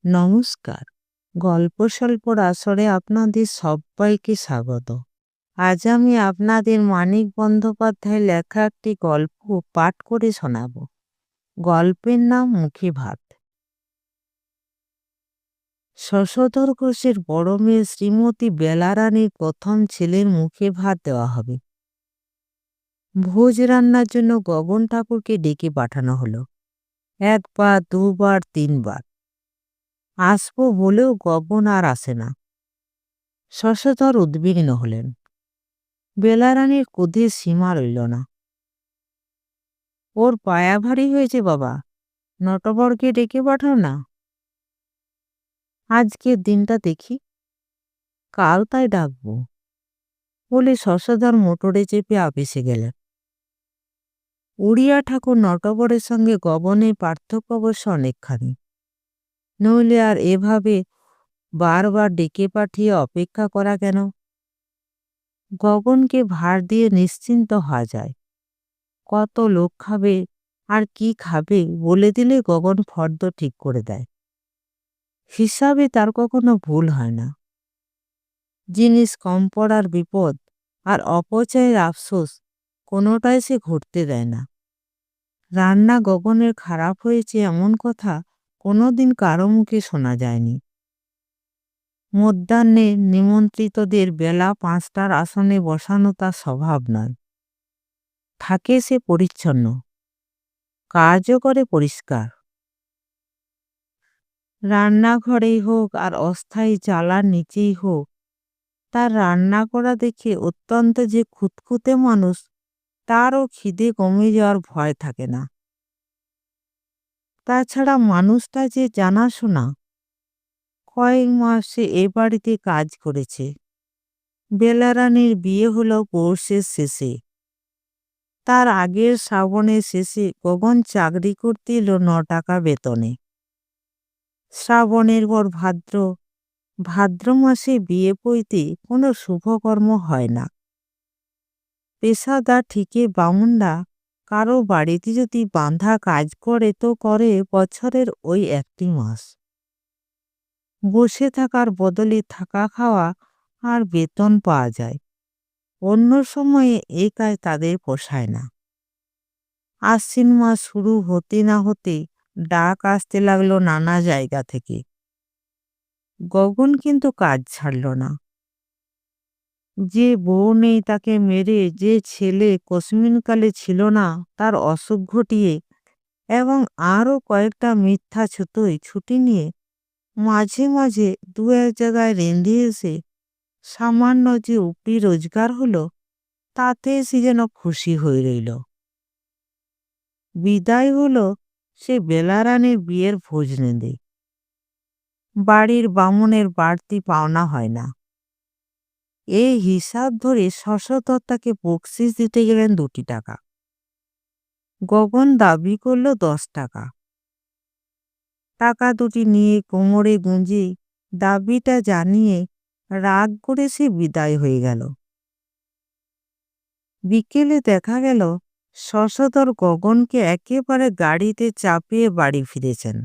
নমস্কার। গল্প স্বল্পর আসরে আপনাদের সবাইকে স্বাগত। আজ আমি আপনাদের মানিক বন্দ্যোপাধ্যায়ের লেখা একটি গল্প পাঠ করে শোনাব। গল্পের নাম মুখে ভাত। শশধর ঘোষের বড় মেয়ে শ্রীমতী বেলারানীর প্রথম ছেলের মুখে ভাত দেওয়া হবে। ভোজ রান্নার জন্য গগন ঠাকুরকে ডেকে পাঠানো হলো। একবার, দুবার, তিনবার আসবো বলেও গগন আর আসে না। শশধর উদ্বিগ্ন হলেন। বেলারানীর ক্রোধের সীমা রইল না। ওর পায়া ভারী হয়েছে বাবা, নটবরকে ডেকে পাঠাও না। আজকের দিনটা দেখি, কাল তাই ডাকবো বলে শশধর মোটরে চেপে আপিসে গেলেন। উড়িয়া ঠাকুর নটবরের সঙ্গে গগনের পার্থক্য অবশ্য অনেকখানি। নইলে আর এভাবে বারবার ডেকে পাঠিয়ে অপেক্ষা করা কেন? গগনকে ভার দিয়ে নিশ্চিন্ত হওয়া যায়। কত লোক খাবে আর কি খাবে বলে দিলে গগন ফর্দ ঠিক করে দেয়। হিসাবে তার কখনো ভুল হয় না। জিনিস কম পড়ার বিপদ আর অপচয়ের আফসোস কোনোটাই সে ঘটতে দেয় না। রান্না গগনের খারাপ হয়েছে এমন কথা কোনোদিন কারো মুখে শোনা যায়নি। মধ্যাহ্নে নিমন্ত্রিতদের বেলা 5টার আসনে বসানো তার স্বভাব নয়। থাকে সে পরিচ্ছন্ন, কাজও করে পরিষ্কার। রান্নাঘরেই হোক আর অস্থায়ী চালার নিচেই হোক, তার রান্না করা দেখে অত্যন্ত যে খুঁতখুঁতে মানুষ, তারও খিদে কমে যাওয়ার ভয় থাকে না। তাছাড়া মানুষটা যে জানাশোনা। কয়েক মাস সে এ বাড়িতে কাজ করেছে। বেলারানীর বিয়ে হলো পৌষের শেষে। তার আগের শ্রাবণের শেষে গগন চাকরি করতে এলো 9 টাকা বেতনে। শ্রাবণের পর ভাদ্র, ভাদ্র মাসে বিয়ে পৈতে কোনো শুভকর্ম হয় না। পেশাদার ঠিকে বামুনরা কারো বাড়িতে যদি বাঁধা কাজ করে তো করে বছরের ওই একটি মাস। বসে থাকার বদলে থাকা খাওয়া আর বেতন পাওয়া যায়। অন্য সময়ে এই কাজ তাদের পোষায় না। আশ্বিন মাস শুরু হতে না হতে ডাক আসতে লাগলো নানা জায়গা থেকে। গগন কিন্তু কাজ ছাড়ল না। যে বউ নেই তাকে মেরে, যে ছেলে কস্মিনকালে ছিল না তার অসুখ ঘটিয়ে, এবং আরও কয়েকটা মিথ্যা ছুটি নিয়ে মাঝে মাঝে দু এক জায়গায় রেঁধে এসে সামান্য যে উপরি রোজগার হলো, তাতে সে যেন খুশি হয়ে রইল। বিদায় হলো সে বেলারানীর বিয়ের ভোজ নেঁদে। বাড়ির বামুনের বাড়তি পাওনা হয় না। এই হিসাব ধরে শশধর তাকে বকশিস দিতে গেলেন 2 টাকা। গগন দাবি করল 10 টাকা। টাকা দুটি নিয়ে কোমরে গুঁজে দাবিটা জানিয়ে রাগ করে সে বিদায় হয়ে গেল। বিকেলে দেখা গেল শশধর গগনকে একেবারে গাড়িতে চাপিয়ে বাড়ি ফিরেছেন।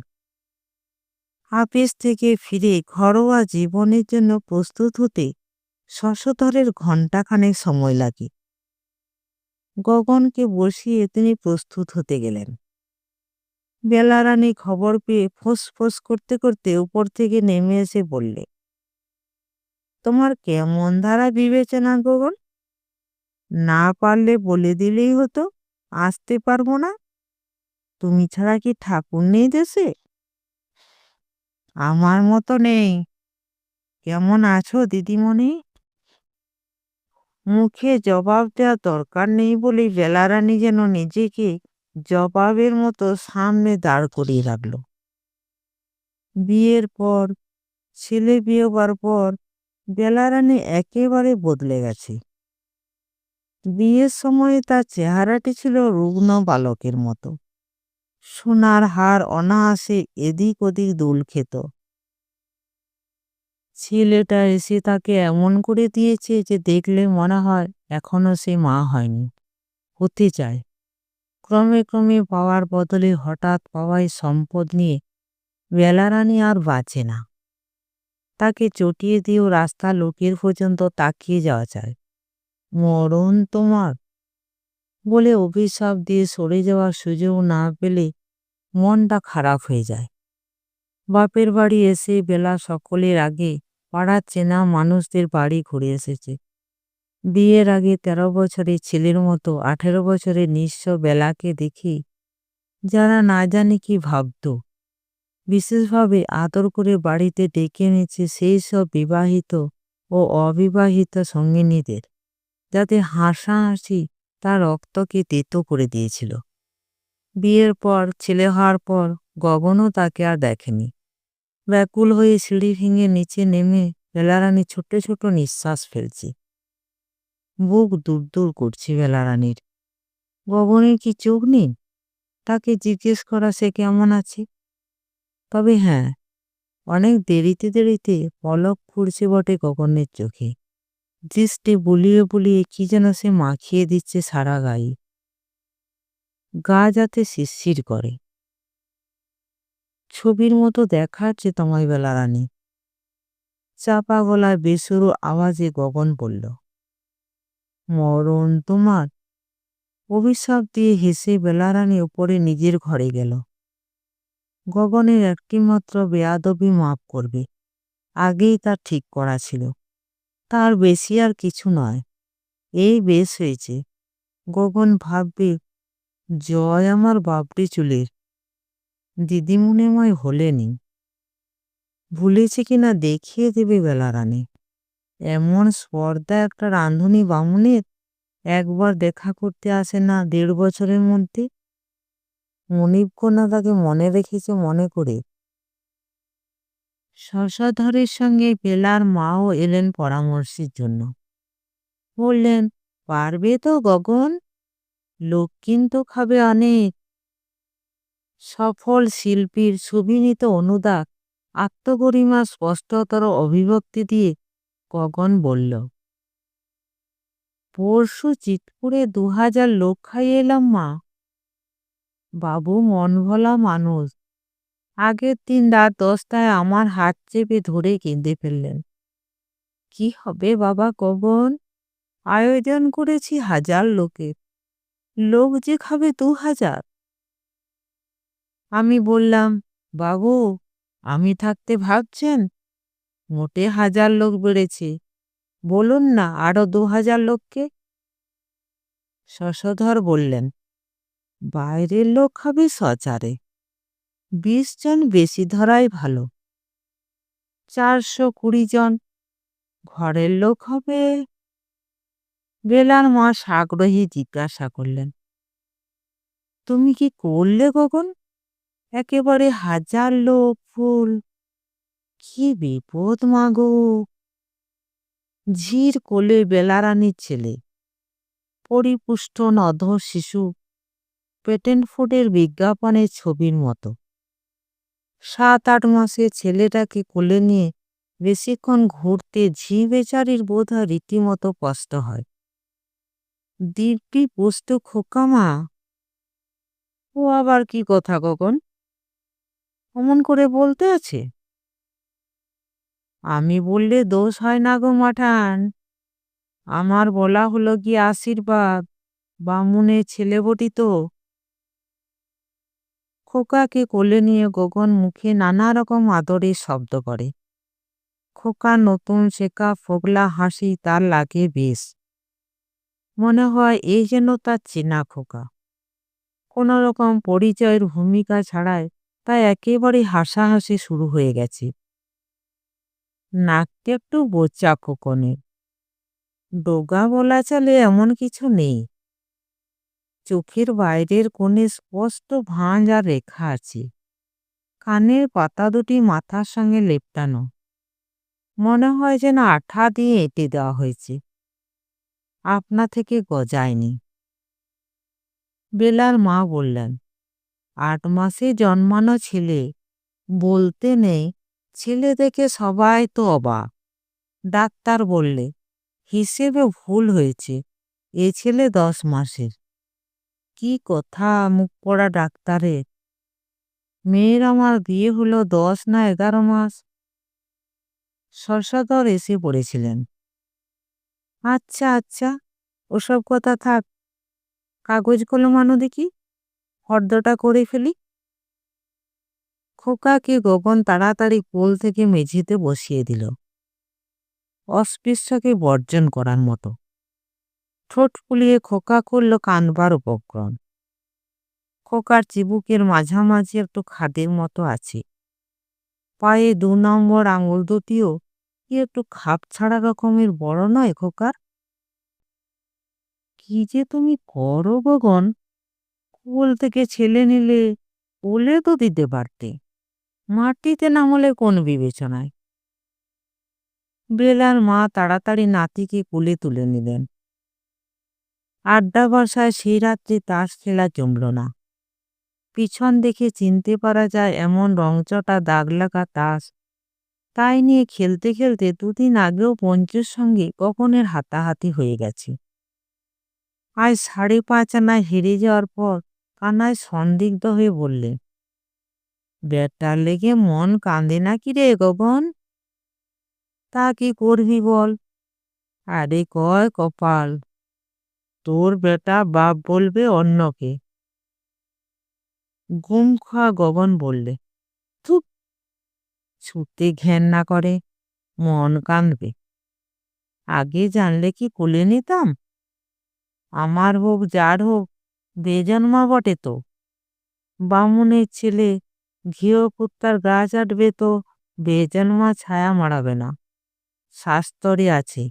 আপিস থেকে ফিরে ঘরোয়া জীবনের জন্য প্রস্তুত হতে শশধরের ঘণ্টাখানেক সময় লাগে। গগনকে বসিয়ে তিনি প্রস্তুত হতে গেলেন। বেলারানী খবর পেয়ে ফোঁস করতে করতে উপর থেকে নেমে এসে বললে, তোমার কেমন ধারা বিবেচনা গগন? না পারলে বলে দিলেই হতো আসতে পারবো না। তুমি ছাড়া কি ঠাকুর নেই দেশে? আমার মতো নেই। কেমন আছো দিদিমণি? মুখে জবাব দেওয়ার দরকার নেই বলেই বেলারানী যেন নিজেকে জবাবের মতো সামনে দাঁড় করিয়ে রাখল। বিয়ের পর, ছেলে বিয়ে হবার পর বেলারানী একেবারে বদলে গেছে। বিয়ের সময়ে তার চেহারাটি ছিল রুগ্ন বালকের মতো। সোনার হার অনায়াসে এদিক ওদিক দুল খেত। ছেলেটা এসে তাকে এমন করে দিয়েছে যে দেখলে মনে হয় এখনো সে মা হয়নি, হতে চায়। ক্রমে ক্রমে পাওয়ার বদলে হঠাৎ পাওয়াই সম্পদ নিয়ে বেলারানী আর বাঁচে না। তাকে চটিয়ে দিয়েও রাস্তার লোকের পর্যন্ত তাকিয়ে যাওয়া যায়। মরণ তোমার বলে অভিশাপ দিয়ে সরে যাওয়ার সুযোগ না পেলে মনটা খারাপ হয়ে যায়। বাপের বাড়ি এসে বেলা সকলের আগে পাড়ার চেনা মানুষদের বাড়ি ঘুরে এসেছে। বিয়ের আগে ১৩ বছরের ছেলের মতো ১৮ বছরের নিঃস্ব বেলাকে দেখি যারা না জানি কি ভাবত। বিশেষভাবে আদর করে বাড়িতে ডেকে এনেছে সেই সব বিবাহিত ও অবিবাহিত সঙ্গিনীদের, যাদের হাসাহাসি তার রক্তকে তেতো করে দিয়েছিল। বিয়ের পর, ছেলে হওয়ার পর গগনও তাকে আর দেখেনি। ব্যাকুল হয়ে সিঁড়ি ভেঙে নিচে নেমে বেলারানী ছোট ছোট নিঃশ্বাস ফেলছে। বুক দূর দূর করছে বেলারানীর। গগনের কি চোখ নেই? তাকে জিজ্ঞেস করা সে কেমন আছে। তবে হ্যাঁ, অনেক দেরিতে দেরিতে পলক ফুটছে বটে গগনের চোখে। দৃষ্টি বুলিয়ে বুলিয়ে কি যেন সে মাখিয়ে দিচ্ছে সারা গায়ে। গা যাতে শিরশির করে। ছবির মতো দেখাচ্ছে তোমায় বেলারানী। চাপা গলায় বেসুরো আওয়াজে গগন বলল, মরণ তোমার। অভিশাপ দিয়ে হেসে বেলারানী ওপরে নিজের ঘরে গেল। গগনের একটিমাত্র বেয়াদবি মাফ করবে, আগেই তার ঠিক করা ছিল। তার বেশি আর কিছু নয়। এই বেশ হয়েছে। গগন ভাববে, জয় আমার বাপড়ি চুলের। দিদিমণিময় হলেনি। ভুলেছে কিনা দেখিয়ে দেবে বেলারানী। এমন স্পর্ধা একটা রাঁধুনি বামুনের একবার দেখা করতে আসে না ১.৫ বছরের মধ্যে। মনিবকন্যা তাকে মনে রেখেছে মনে করে। শশধরের সঙ্গে বেলার মাও এলেন পরামর্শের জন্য। বললেন, পারবে তো গগন? লোক কিন্তু খাবে অনেক। সফল শিল্পীর সুবিনীত অনুদাক আত্মগরিমা স্পষ্টতর অভিব্যক্তি দিয়ে গগন বলল, পরশু চিতপুরে ২০০০ লোক খাইয়ে এলাম মা। বাবু মন ভোলা মানুষ। আগের দিন রাত ১০টায় আমার হাত চেপে ধরে কেঁদে ফেললেন। কি হবে বাবা গগন? আয়োজন করেছি ১০০০ লোকের, লোক যে খাবে ২০০০। আমি বললাম, বাবু আমি থাকতে ভাবছেন? মোটে ১০০০ লোক বেড়েছে, বলুন না আরো ২০০০ লোককে। শশধর বললেন, বাইরের লোক খাবে সচারে, ২০ জন বেশি ধরাই ভালো। ৪২০ জন। ঘরের লোক হবে। বেলার মা সাগ্রহে জিজ্ঞাসা করলেন, তুমি কি করলে গগন? একেবারে ১০০০ লোক ফুল। কি বিপদ মাগো। ঝির কোলে বেলারানীর ছেলে, পরিপুষ্ট নধর শিশু, পেটেন্ট ফুডের বিজ্ঞাপনের ছবির মতো। ৭-৮ মাসে ছেলেটাকে কোলে নিয়ে বেশিক্ষণ ঘুরতে ঝি বেচারির বোধহয় রীতিমতো কষ্ট হয়। দিব্যি পুষ্ট খোকামা। ও আবার কি কথা গগন? অমন করে বলতে আছে? আমি বললে দোষ হয় না গো মাঠান। আমার বলা হলো কি আশীর্বাদ, বামুনের ছেলে বটি তো। খোকাকে কোলে নিয়ে গগন মুখে নানা রকম আদরের শব্দ করে। খোকা নতুন শেখা ফোগলা হাসি তার লাগে বেশ। মনে হয় এই যেন তার চেনা খোকা। কোনো রকম পরিচয়ের ভূমিকা ছাড়াই তাই একেবারে হাসাহাসি শুরু হয়ে গেছে। নাকটা একটু বোচা খোকনের। ডোগা বলা চলে এমন কিছু নেই। চোখের বাইরের কোণে স্পষ্ট ভাঁজ আর রেখা আছে। কানের পাতা দুটি মাথার সঙ্গে লেপটানো। মনে হয় যেন আঠা দিয়ে এঁটে দেওয়া হয়েছে, আপনা থেকে গজায়নি। বেলার মা বললেন, ৮ মাসে জন্মানো ছেলে, বলতে নেই ছেলে দেখে সবাই তো অবাক। ডাক্তার বললে হিসেবে ভুল হয়েছে, এ ছেলে ১০ মাসের। কি কথা মুখ পড়া ডাক্তারের। মেয়ের আমার বিয়ে হলো 10 না 11 মাস। শশধর এসে পড়েছিলেন। আচ্ছা আচ্ছা, ওসব কথা থাক, কাগজ কলম আনো দেখি, ফর্দটা করে ফেলি। খোকাকে গগন তাড়াতাড়ি কোল থেকে মেঝেতে বসিয়ে দিল, অস্পৃশ্যকে বর্জন করার মতো। ঠোঁট ফুলিয়ে খোকা করল কানবার উপক্রম। খোকার চিবুকের মাঝামাঝি একটু খাদের মতো আছে। পায়ে 2 নম্বর আঙুল দুটিও কি একটু খাপ ছাড়া রকমের বড় নয় খোকার? কি যে তুমি করো গগন, কোল থেকে ছেলে নিলে কোলে তো দিতে পারতে, মাটিতে নামলে কোন বিবেচনায়? বেলার মা তাড়াতাড়ি নাতিকে কোলে তুলে নিলেন। আড্ডা বসায় সেই রাত্রে তাস খেলা জমল না। পিছন দেখে চিনতে পারা যায় এমন রংচটা দাগ লাগা তাস, তাই নিয়ে খেলতে খেলতে 2 দিন আগেও পঞ্চুর সঙ্গে গগনের হাতাহাতি হয়ে গেছে। আজ 5.5 আনায় হেরে যাওয়ার পর কানাই সন্দিগ্ধ হয়ে বললে, বেটার লেগে মন কাঁদে নাকি রে গগন? তা কি করবি বল? আরে কয় কপাল, তোর বেটা বাপ বলবে অন্যকে। ঘুম খাওয়া গগন বললে, থুপ, ছুটে ঘেন্না করে, মন কাঁদবে। আগে জানলে কি কোলে নিতাম? আমার হোক যার হোক, বেজন্মা বটে তো। বামুনের ছেলে ঘিও কুত্তার গা চাটবে তো বেজন্মা ছায়া মাড়াবে না, শাস্তরে আছে।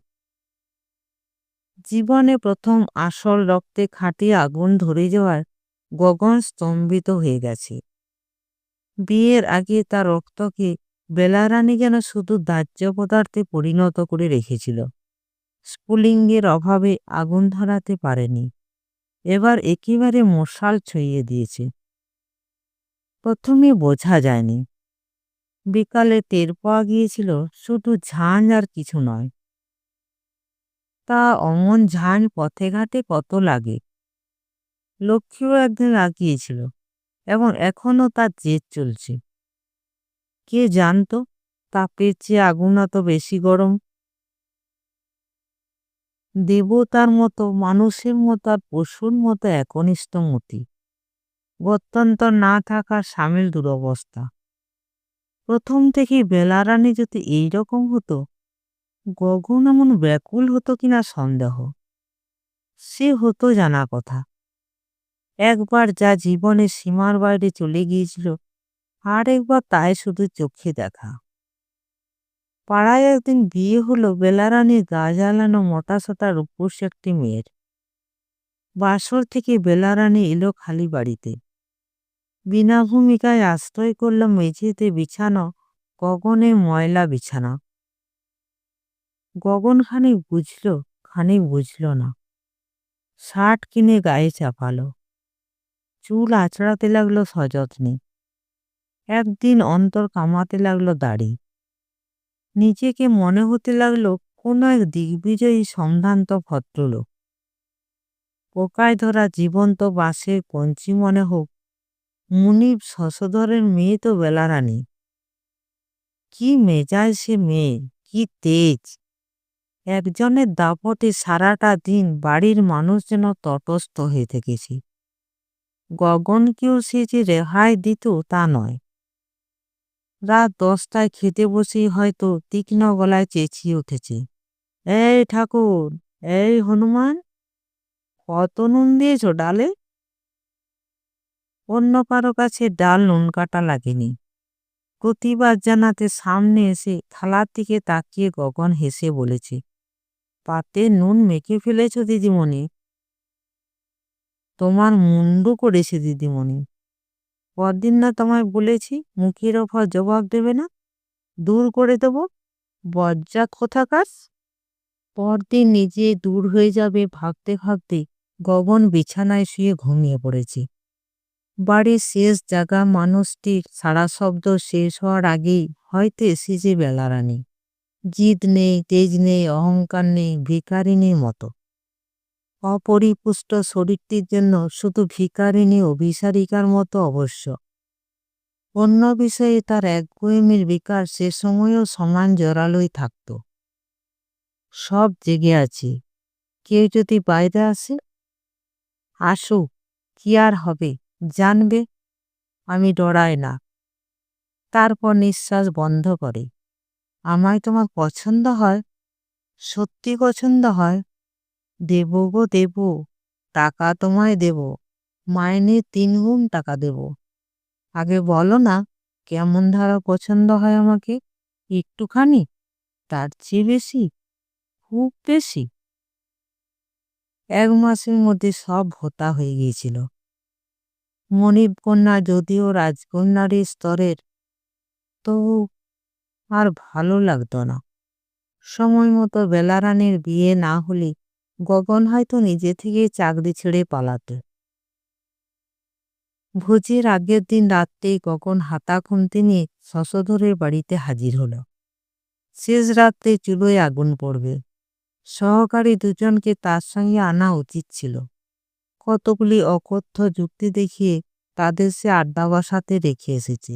জীবনে প্রথম আসল রক্তে খাঁটি আগুন ধরে যাওয়ার গগন স্তম্ভিত হয়ে গেছে। বিয়ের আগে তার রক্তকে বেলারানী যেন শুধু দাহ্য পদার্থে পরিণত করে রেখেছিল, স্ফুলিঙ্গের অভাবে আগুন ধরাতে পারেনি। এবার একেবারে মশাল ছড়িয়ে দিয়েছে। প্রথমে বোঝা যায়নি, বিকালে টের পাওয়া গিয়েছিল শুধু ঝাঁঝ আর কিছু নয়। তা অমন ঝাঁঝ পথে ঘাটে কত লাগে। লক্ষ্মীও একদিন লাগিয়েছিল এবং এখনো তার জেদ চলছে। কে জানতো তাপের চেয়ে আগুন এত বেশি গরম। দেবতার মতো, মানুষের মতো আর পশুর মতো একনিষ্ঠ মতি, গত্যন্তর না থাকার সামিল দুরবস্থা। প্রথম থেকেই বেলারানী যদি এইরকম হতো, গগন এমন ব্যাকুল হতো কিনা সন্দেহ। সে হতো জানা কথা। একবার যা জীবনের সীমার বাইরে চলে গিয়েছিল, আর একবার তাই শুধু চোখে দেখা। পাড়ায় একদিন বিয়ে হলো বেলারানীর গা জ্বালানো মোটাসোটা রূপসী একটি মেয়ের। বাসর থেকে বেলারানী এলো খালি বাড়িতে। বিনা ভূমিকায় আশ্রয় করল মেঝেতে বিছানো গগনের ময়লা বিছানা। গগন খানিক বুঝল, খানিক বুঝল না। শার্ট কিনে গায়ে চাপালো, চুল আঁচড়াতে লাগলো সযত্নে। একদিন অন্তর কামাতে লাগলো দাড়ি। নিজেকে মনে হতে লাগলো কোনো এক দিগ্বিজয়ী সম্ভ্রান্ত ভদ্রলোক। পোকায় ধরা জীবন্ত বাঁশের কঞ্চি মনে হোক, মুনিব শশধরের মেয়ে তো বেলারানী। কি মেজাজ সে মেয়ে, কি তেজ! একজনের দাপটে সারাটা দিন বাড়ির মানুষ যেন তটস্থ হয়ে থেকেছে। গগনকেও সে যে রেহাই দিত তা নয়। রাত 10টায় খেতে বসেই হয়তো তীক্ষ্ণ গলায় চেঁচিয়ে উঠেছে, এই ঠাকুর, এই হনুমান, কত নুন দিয়েছ ডালে? অন্য কারো কাছে ডাল নুন কাটা লাগেনি। প্রতিবাদ জানাতে সামনে এসে থালার দিকে তাকিয়ে গগন হেসে বলেছে, পাতে নুন মেখে ফেলেছ দিদিমণি, তোমার মুন্ডু করেছে দিদিমণি। পরদিন না তোমায় বলেছি মুখের ওপর জবাব দেবে না, দূর করে দেব, বজ্জাত কোথাকার। পরদিন নিজে দূর হয়ে যাবে ভাবতে ভাবতে গগন বিছানায় শুয়ে ঘুমিয়ে পড়েছে। বাড়ির শেষ জায়গা মানুষটির সারা শব্দ শেষ হওয়ার আগেই হয়তো এসেছে বেলারানী। জিদ নেই, তেজ নেই, অহংকার নেই, ভিখারিনীর মতো। অপরিপুষ্ট শরীরটির জন্য শুধু ভিখারিনী অভিসারিকার মতো অবশ্য। অন্য বিষয়ে তার একগুঁয়েমির বিকার সে সময়েও সমান জোরালোই থাকত। সব জেগে আছে, কেউ যদি বাইরে আসে, আসুক, কি আর হবে, জানবে আমি ডরাই না। তারপর নিঃশ্বাস বন্ধ করে, আমায় তোমার পছন্দ হয়, সত্যি পছন্দ হয়, দেব গো দেব, টাকা তোমায় দেব, মাইনে 3 গুণ টাকা দেব। আগে বলো না কেমন ধারা পছন্দ হয় আমাকে, একটুখানি, তার চেয়ে বেশি, খুব বেশি? 1 মাসের মধ্যে সব ভোতা হয়ে গিয়েছিল। মনিব কন্যা যদিও রাজকন্যারই স্তরের, তবু আর ভালো লাগতো না। সময় মতো বেলারানীর বিয়ে না হলে গগন হয়তো নিজে থেকে চাকরি ছেড়ে পালাতো। ভোজের আগের দিন রাত্রেই গগন হাতা খুন্তি নিয়ে শশধরের বাড়িতে হাজির হলো। শেষ রাত্রে চুলোয় আগুন পড়বে, সহকারী দুজনকে তার সঙ্গে আনা উচিত ছিল। কতগুলি অকথ্য যুক্তি দেখিয়ে তাদের সে আড্ডা বসাতে রেখে এসেছে।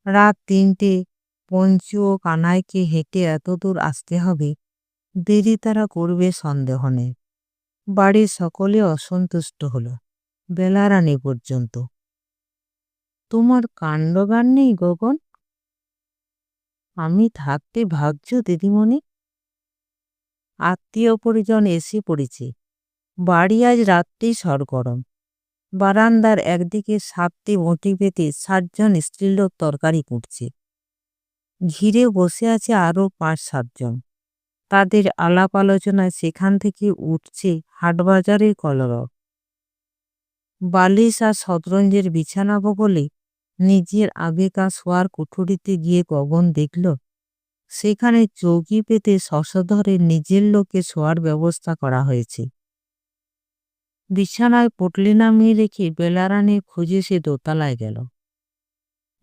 রাত 3টে, পঞ্চু ও কানাইকে হেঁটে এতদূর আসতে হবে, দেরি তারা করবে সন্দেহ নেই। বাড়ির সকলে অসন্তুষ্ট হলো, বেলারানী পর্যন্ত। তোমার কাণ্ডজ্ঞান নেই গগন? আমি থাকতে ভাবছ দিদিমণি? আত্মীয় পরিজন এসে পড়েছে, বাড়ি আজ রাত্রেই সরগরম। বারান্দার একদিকে 7টি বঁটি পেতে 60 জন স্ত্রীলোক তরকারি কুটছে। ঘিরে বসে আছে আরও 5-7 জন। তাদের আলাপ আলোচনায় সেখান থেকে উঠছে হাটবাজারের কলরব। বালিশ আর শতরঞ্জের বিছানা বগলে নিজের আগেকার শোয়ার কুঠুরিতে গিয়ে গগন দেখল সেখানে চৌকি পেতে শশধরের নিজের লোকে শোয়ার ব্যবস্থা করা হয়েছে। বিছানায় পটলি নামিয়ে রেখে বেলারানীর খোঁজে সে দোতলায় গেল।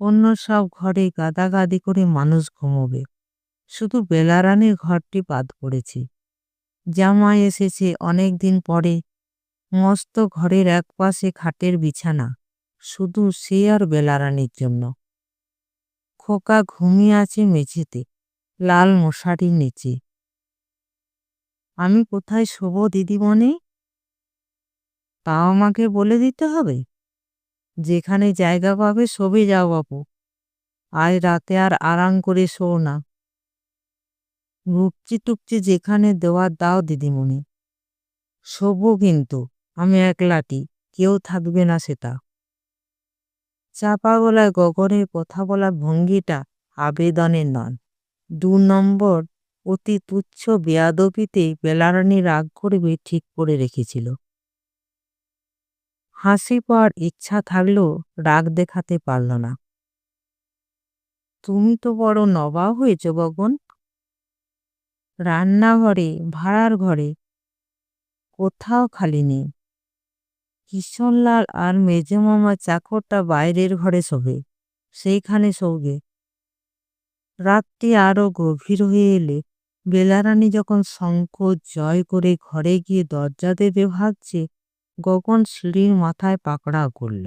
অন্য সব ঘরে গাদাগাদি করে মানুষ ঘুমোবে, শুধু বেলারানীর ঘরটি বাদ পড়েছে। জামাই এসেছে অনেক দিন পরে, মস্ত ঘরের একপাশে খাটের বিছানা, শুধু সে আর বেলারানীর জন্য। খোকা ঘুমিয়ে আছে মেঝেতে, লাল মশারির নিচে। আমি কোথায় শোবো দিদিমণি? তা আমাকে বলে দিতে হবে? যেখানে জায়গা পাবে শোবে যাও বাপু, আজ রাতে আর আরাম করে শো না। রুপচি টুপচি যেখানে দেওয়ার দাও দিদিমণি, শোবো কিন্তু আমি একলাটি, কেউ থাকবে না সেটা। চাপা গলায় গগনের কথা বলার ভঙ্গিটা আবেদনের নন, 2 নম্বর অতি তুচ্ছ বেয়াদবিতেই বেলারানী রাগ করবে ঠিক করে রেখেছিল। হাসি পাওয়ার ইচ্ছা থাকলেও রাগ দেখাতে পারল না। তুমি তো বড় নবাব হয়েছ গগন। রান্নাঘরে, ভাড়ার ঘরে, কোথাও খালি নেই। কিশনলাল আর মেজমামা চাকরটা বাইরের ঘরে শোবে, সেইখানে শোবে। রাতটি আরো গভীর হয়ে এলে বেলারানী যখন সংকোচ জয় করে ঘরে গিয়ে দরজা দেবে ভাবছে, গগন সিঁড়ির মাথায় পাকড়াও করল।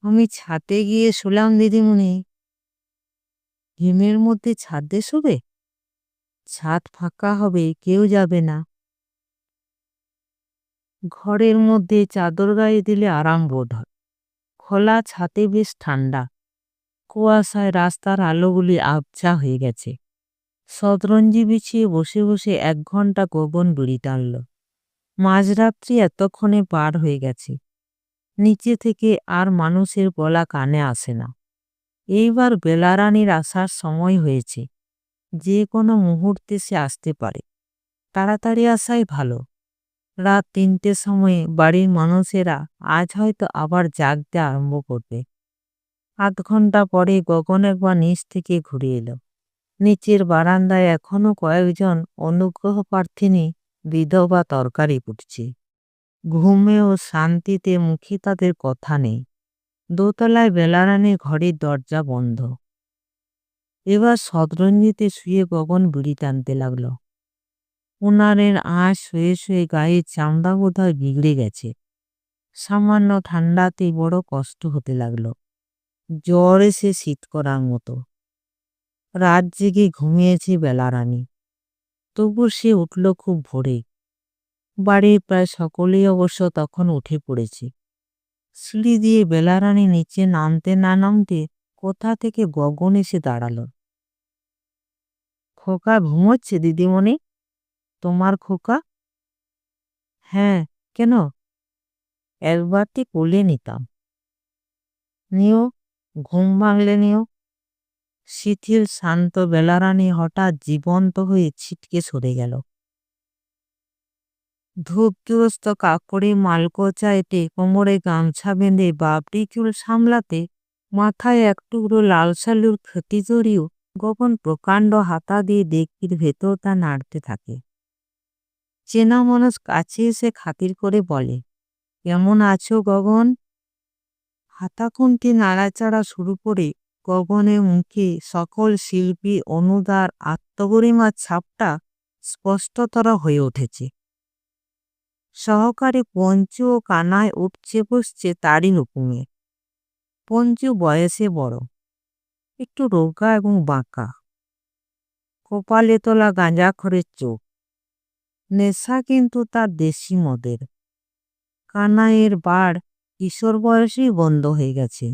আমি ছাদে গিয়ে শুলাম দিদিমণি। ঘিমের মধ্যে ছাদে শোবে? ছাদ ফাঁকা হবে, কেউ যাবে না। ঘরের মধ্যে চাদর গায়ে দিলে আরাম বোধ হয়, খোলা ছাদে বেশ ঠান্ডা। কুয়াশায় রাস্তার আলোগুলি আবছা হয়ে গেছে। শতরঞ্জি বিছিয়ে বসে বসে 1 ঘন্টা গগন বিড়ি টানল। মাঝরাত্রি এতক্ষণে পার হয়ে গেছে। নিচে থেকে আর মানুষের গলা কানে আসে না। এইবার বেলারানীর আসার সময় হয়েছে, যে কোনো মুহূর্তে সে আসতে পারে। তাড়াতাড়ি আসাই ভালো। রাত 3টের সময়ে বাড়ির মানুষেরা আজ হয়তো আবার জাগতে আরম্ভ করবে। 8 ঘন্টা পরে গগন একবার নিচ থেকে ঘুরে এলো। নিচের বারান্দায় এখনো কয়েকজন অনুগ্রহ প্রার্থিনী বিধবা তরকারি কুটছে। ঘুমে ও শান্তিতে মুখে তাদের কথা নেই। দোতলায় বেলারানীর ঘরের দরজা বন্ধ। এবার শতরঞ্জিতে শুয়ে গগন বিড়ি টানতে লাগলো। উনারের আঁশ শুয়ে শুয়ে গায়ের চামড়া বোধহয় বিগড়ে গেছে। সামান্য ঠান্ডাতেই বড় কষ্ট হতে লাগলো। জ্বর এসে শীত করার মতো। রাত জেগে ঘুমিয়েছে বেলারানী, তবু সে উঠল খুব ভোরে। বাড়ির প্রায় সকলেই অবশ্য তখন উঠে পড়েছে। সিঁড়ি দিয়ে বেলারানী নিচে নামতে না নামতে কোথা থেকে গগন এসে দাঁড়ালো। খোকা ঘুমোচ্ছে দিদিমণি? তোমার খোকা? হ্যাঁ, কেন? একবারটি কোলে নিতাম। নিও, ঘুম ভাঙলে নিও। শিথিল শান্ত বেলারানী হঠাৎ জীবন্ত হয়ে ছিটকে সরে গেল। ধূপগ্রস্ত কাকড়ে মালকোচা এঁটে কোমরে গামছা বেঁধে বাবরি চুল সামলাতে মাথায় এক টুকরো লাল সালুর ক্ষতি জড়িয়েও গগন প্রকাণ্ড হাতা দিয়ে ডেকির ভেতরটা নাড়তে থাকে। চেনা মানুষ কাছে এসে খাতির করে বলে, কেমন আছো গগন? হাতাখুন্তি নাড়াচাড়া শুরু করে গগনের মুখে সকল শিল্পী অনুদার আত্মগরিমার ছাপটা স্পষ্টতর হয়ে উঠেছে। সহকারে পঞ্চু ও কানায় উঠছে বসছে তারই হুকুমে। পঞ্চু বয়সে বড়, একটু রোগা এবং বাঁকা, কপালে তোলা গাঁজাখড়ের চোখ। নেশা কিন্তু তার দেশি মদের। কানাইয়ের বাড় কিশোর বয়সেই বন্ধ হয়ে গেছে।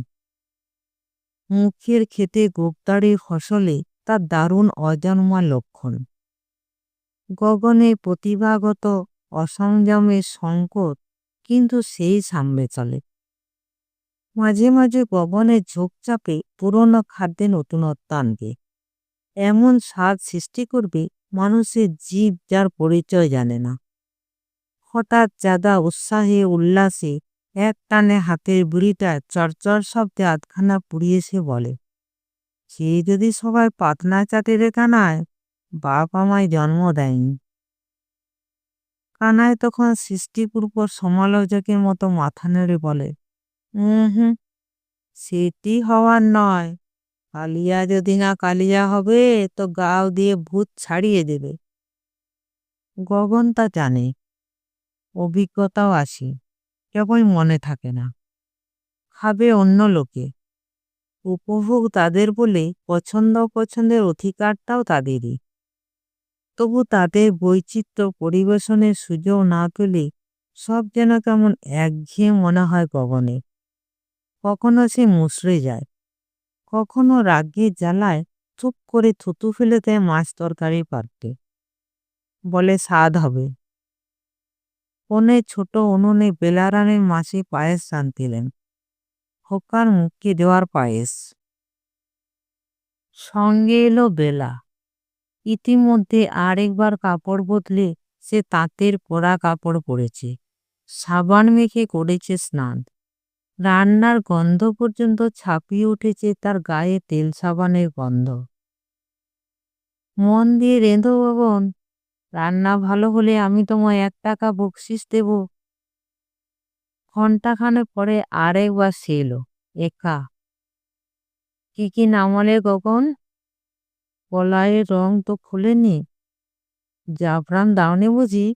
মুখের খেতে গোপদাড়ির ফসলে তার দারুণ অজন্মা লক্ষণ। গগনে প্রতিভাগত অসংযমের সংকট কিন্তু সেই সামলে চলে। মাঝে মাঝে গগনের ঝোঁক চাপে পুরনো খাদ্যে নতুনত্ব আনবে, এমন স্বাদ সৃষ্টি করবে মানুষের জীব যার পরিচয় জানে না। হঠাৎ জাদা উৎসাহে উল্লাসে এক টানে হাতের বুড়িটা চরচর শব্দে আধখানা পুড়িয়ে সে বলে, সে যদি সবাই পাতনা চাটে রে কানায়, বাপ আমায় জন্ম দেয়নি। কানায় তখন সৃষ্টিপূর্ব সমালোচকের মতো মাথা নেড়ে বলে, হুম, সেটি হওয়ার নয়। কালিয়া যদি না কালিয়া হবে তো গাও দিয়ে ভূত ছাড়িয়ে দেবে। গগন তা জানে, অভিজ্ঞতাও আসে, কেবল মনে থাকে না। খাবে অন্য লোকে, উপভোগ তাদের বলে পছন্দ অপছন্দের অধিকারটাও তাদেরই। তবু তাদের বৈচিত্র্য পরিবেশনের সুযোগ না পেলে সব যেন কেমন একঘেয়ে মনে হয় গগনে। কখনো সে মুচড়ে যায়, কখনো রাগের জ্বালায় চুপ করে থুতু ফেলে দেয় মাছ তরকারি পারতে, বলে স্বাদ হবে। কোণে ছোট উনুনে বেলারানের মাসি পায়েস রাঁধতিলেন, খোকার মুখে দেওয়ার পায়েস। সঙ্গে এলো বেলা। ইতিমধ্যে আরেকবার কাপড় বদলে সে তাঁতের পরা কাপড় পরেছে, সাবান মেখে করেছে স্নান। রান্নার গন্ধ পর্যন্ত ছাপিয়ে উঠেছে তার গায়ে তেল সাবানের গন্ধ। মন দিয়ে রেঁধো গগন, রান্না ভালো হলে আমি তোমায় 1 টাকা বকশিস দেব। ঘণ্টাখানেক পরে আরেকবার সে এলো, একা। কি কি নামালে গগন? কলাইয়ের রং তো খোলেনি। জাফরান দাওনি বুঝি?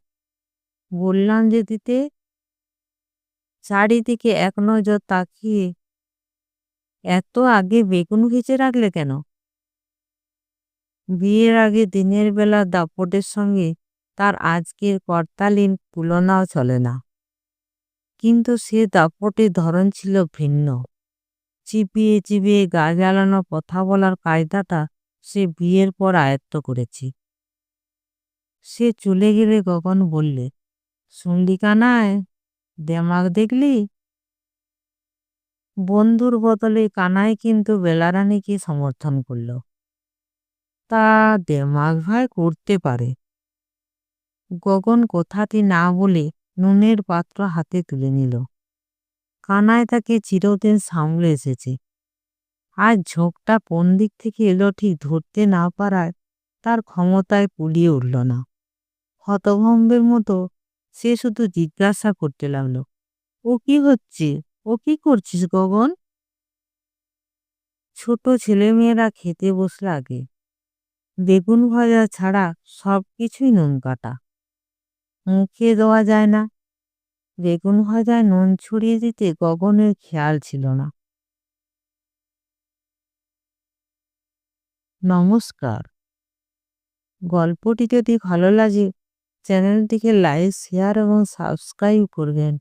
বললাম যে দিতে। চারিদিকে এক নজর তাকিয়ে, এত আগে বেগুন ভেজে রাখলে কেন? বিয়ের আগে দিনের বেলা দাপটের সঙ্গে তার আজকের করতালিন তুলনাও চলে না। কিন্তু সে দাপটের ধরন ছিল ভিন্ন। চিবিয়ে চিবিয়ে গা জ্বালানো কথা বলার কায়দাটা সে বিয়ের পর আয়ত্ত করেছে। সে চলে গেলে গগন বললে, শুনলি কানায়, দেমাগ দেখলি? বন্ধুর বদলে কানাই কিন্তু বেলারানীকে সমর্থন করল। তা দেমাগ ভাই করতে পারে। গগন কথাটি না বলে নুনের পাত্র হাতে তুলে নিল। কানায় তাকে চিরদিন সামলে এসেছে। আজ ঝোঁকটা কোন দিক থেকে এলো ঠিক ধরতে না পারায় তার ক্ষমতায় পুলিয়ে উঠল না। হতভম্বের মতো সে শুধু জিজ্ঞাসা করতে লাগলো, ও কি হচ্ছে? ও কি করছিস গগন? ছোট ছেলেমেয়েরা খেতে বসলে আগে বেগুন ভাজা ছাড়া সব কিছুই নুন কাটা, মুখে দেওয়া যায় না। বেগুন ভাজায় নুন ছড়িয়ে দিতে গগনের খেয়াল ছিল না। নমস্কার। গল্পটি যদি ভালো লাগে চ্যানেলটিকে লাইক, শেয়ার এবং সাবস্ক্রাইব করবেন।